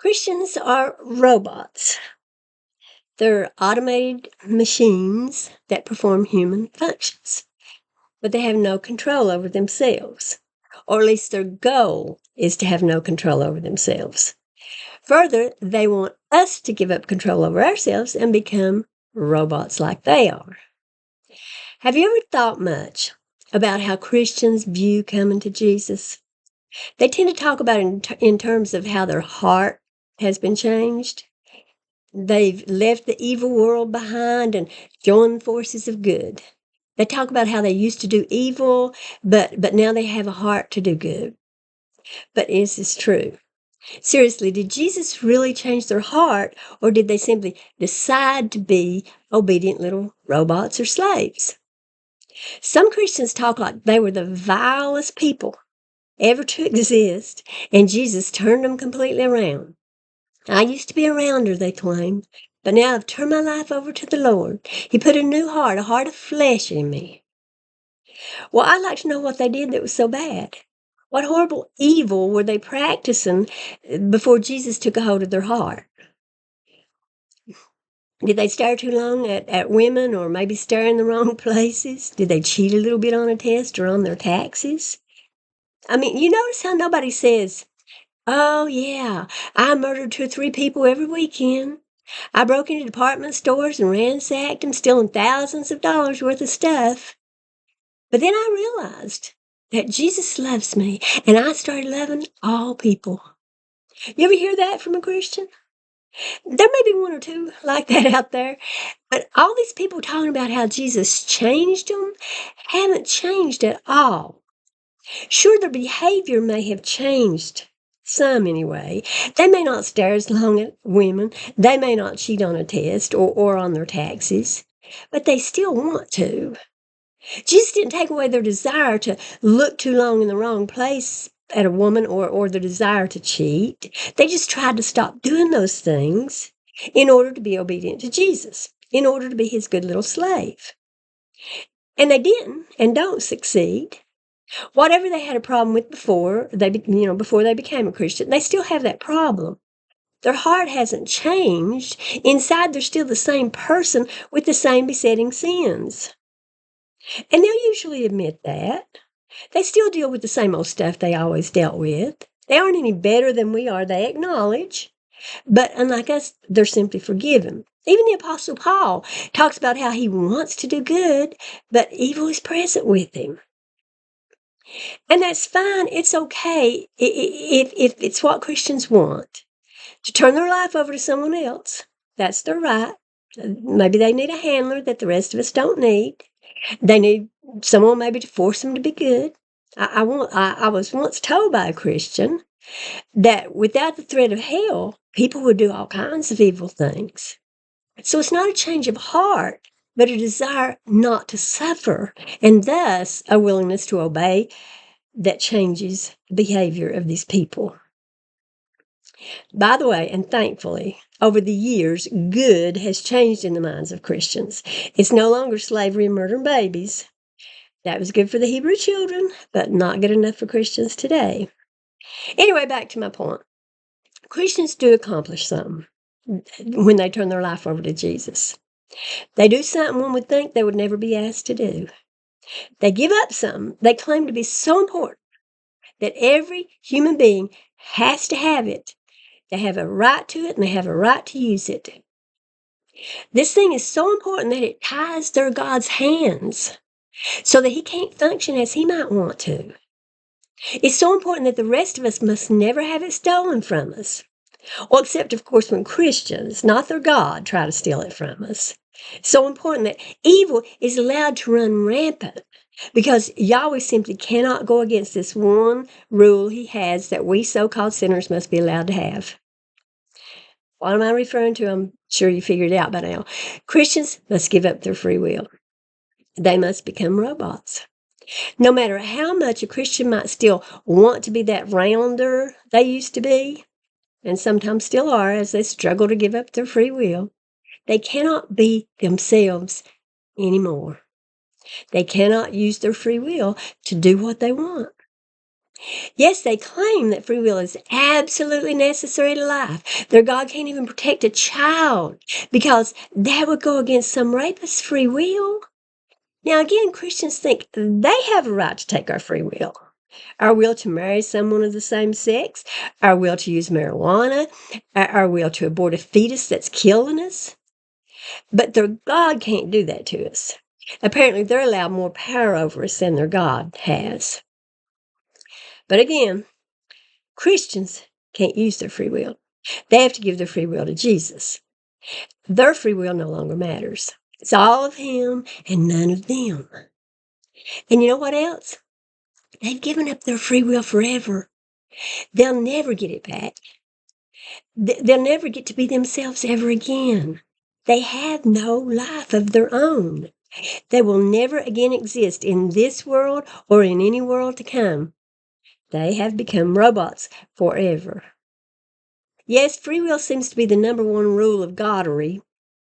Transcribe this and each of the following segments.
Christians are robots. They're automated machines that perform human functions, but they have no control over themselves, or at least their goal is to have no control over themselves. Further, they want us to give up control over ourselves and become robots like they are. Have you ever thought much about how Christians view coming to Jesus? They tend to talk about it in terms of how their heart has been changed. They've left the evil world behind and joined the forces of good. They talk about how they used to do evil, but now they have a heart to do good. But is this true? Seriously, did Jesus really change their heart, or did they simply decide to be obedient little robots or slaves? Some Christians talk like they were the vilest people ever to exist, and Jesus turned them completely around. I used to be a rounder, they claim, but now I've turned my life over to the Lord. He put a new heart, a heart of flesh in me. Well, I'd like to know what they did that was so bad. What horrible evil were they practicing before Jesus took a hold of their heart? Did they stare too long at women, or maybe stare in the wrong places? Did they cheat a little bit on a test or on their taxes? I mean, you notice how nobody says, "Oh, yeah, I murdered 2 or 3 people every weekend. I broke into department stores and ransacked them, stealing thousands of dollars worth of stuff. But then I realized that Jesus loves me, and I started loving all people." You ever hear that from a Christian? There may be one or two like that out there, but all these people talking about how Jesus changed them haven't changed at all. Sure, their behavior may have changed, some anyway. They may not stare as long at women. They may not cheat on a test or on their taxes, but they still want to. Jesus didn't take away their desire to look too long in the wrong place at a woman or the desire to cheat. They just tried to stop doing those things in order to be obedient to Jesus, in order to be his good little slave. And they didn't and don't succeed. Whatever they had a problem with before before they became a Christian, they still have that problem. Their heart hasn't changed. Inside, they're still the same person with the same besetting sins. And they'll usually admit that. They still deal with the same old stuff they always dealt with. They aren't any better than we are, they acknowledge. But unlike us, they're simply forgiven. Even the Apostle Paul talks about how he wants to do good, but evil is present with him. And that's fine. It's okay if it's what Christians want, to turn their life over to someone else. That's their right. Maybe they need a handler that the rest of us don't need. They need someone maybe to force them to be good. I was once told by a Christian that without the threat of hell, people would do all kinds of evil things. So it's not a change of heart, but a desire not to suffer, and thus a willingness to obey that changes the behavior of these people. By the way, and thankfully, over the years, good has changed in the minds of Christians. It's no longer slavery and murdering babies. That was good for the Hebrew children, but not good enough for Christians today. Anyway, back to my point. Christians do accomplish something when they turn their life over to Jesus. They do something one would think they would never be asked to do. They give up something they claim to be so important that every human being has to have it. They have a right to it, and they have a right to use it. This thing is so important that it ties their God's hands so that he can't function as he might want to. It's so important that the rest of us must never have it stolen from us. Well, except, of course, when Christians, not their God, try to steal it from us. It's so important that evil is allowed to run rampant because Yahweh simply cannot go against this one rule he has that we so-called sinners must be allowed to have. What am I referring to? I'm sure you figured it out by now. Christians must give up their free will. They must become robots. No matter how much a Christian might still want to be that rounder they used to be, and sometimes still are as they struggle to give up their free will, they cannot be themselves anymore. They cannot use their free will to do what they want. Yes, they claim that free will is absolutely necessary to life. Their God can't even protect a child because that would go against some rapist's free will. Now, again, Christians think they have a right to take our free will. Our will to marry someone of the same sex, our will to use marijuana, our will to abort a fetus that's killing us. But their God can't do that to us. Apparently, they're allowed more power over us than their God has. But again, Christians can't use their free will. They have to give their free will to Jesus. Their free will no longer matters. It's all of Him and none of them. And you know what else? They've given up their free will forever. They'll never get it back. They'll never get to be themselves ever again. They have no life of their own. They will never again exist in this world or in any world to come. They have become robots forever. Yes, free will seems to be the number one rule of Goddery,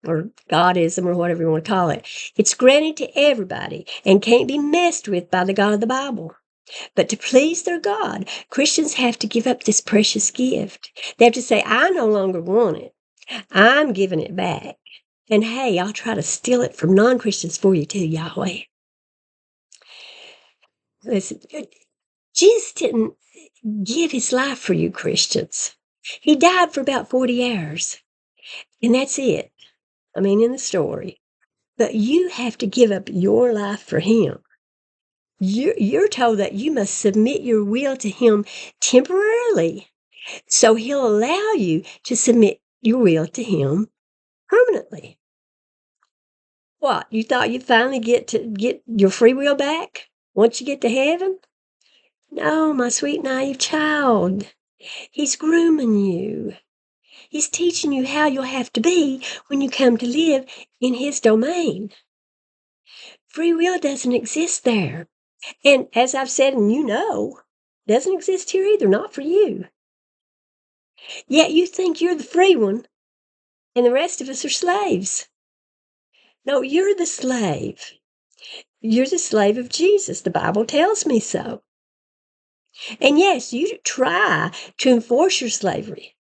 or Godism, or whatever you want to call it. It's granted to everybody and can't be messed with by the God of the Bible. But to please their God, Christians have to give up this precious gift. They have to say, I no longer want it. I'm giving it back. And hey, I'll try to steal it from non-Christians for you too, Yahweh. Listen, Jesus didn't give his life for you Christians. He died for about 40 hours. And that's it. I mean, in the story. But you have to give up your life for him. You're told that you must submit your will to him temporarily. So he'll allow you to submit your will to him permanently. What, you thought you'd finally get your free will back once you get to heaven? No, my sweet naive child. He's grooming you. He's teaching you how you'll have to be when you come to live in his domain. Free will doesn't exist there. And as I've said, and you know, doesn't exist here either, not for you. Yet you think you're the free one, and the rest of us are slaves. No, you're the slave. You're the slave of Jesus. The Bible tells me so. And yes, you try to enforce your slavery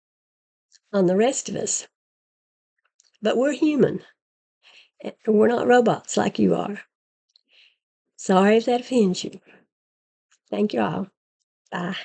on the rest of us. But we're human. And we're not robots like you are. Sorry if that offends you. Thank you all. Bye.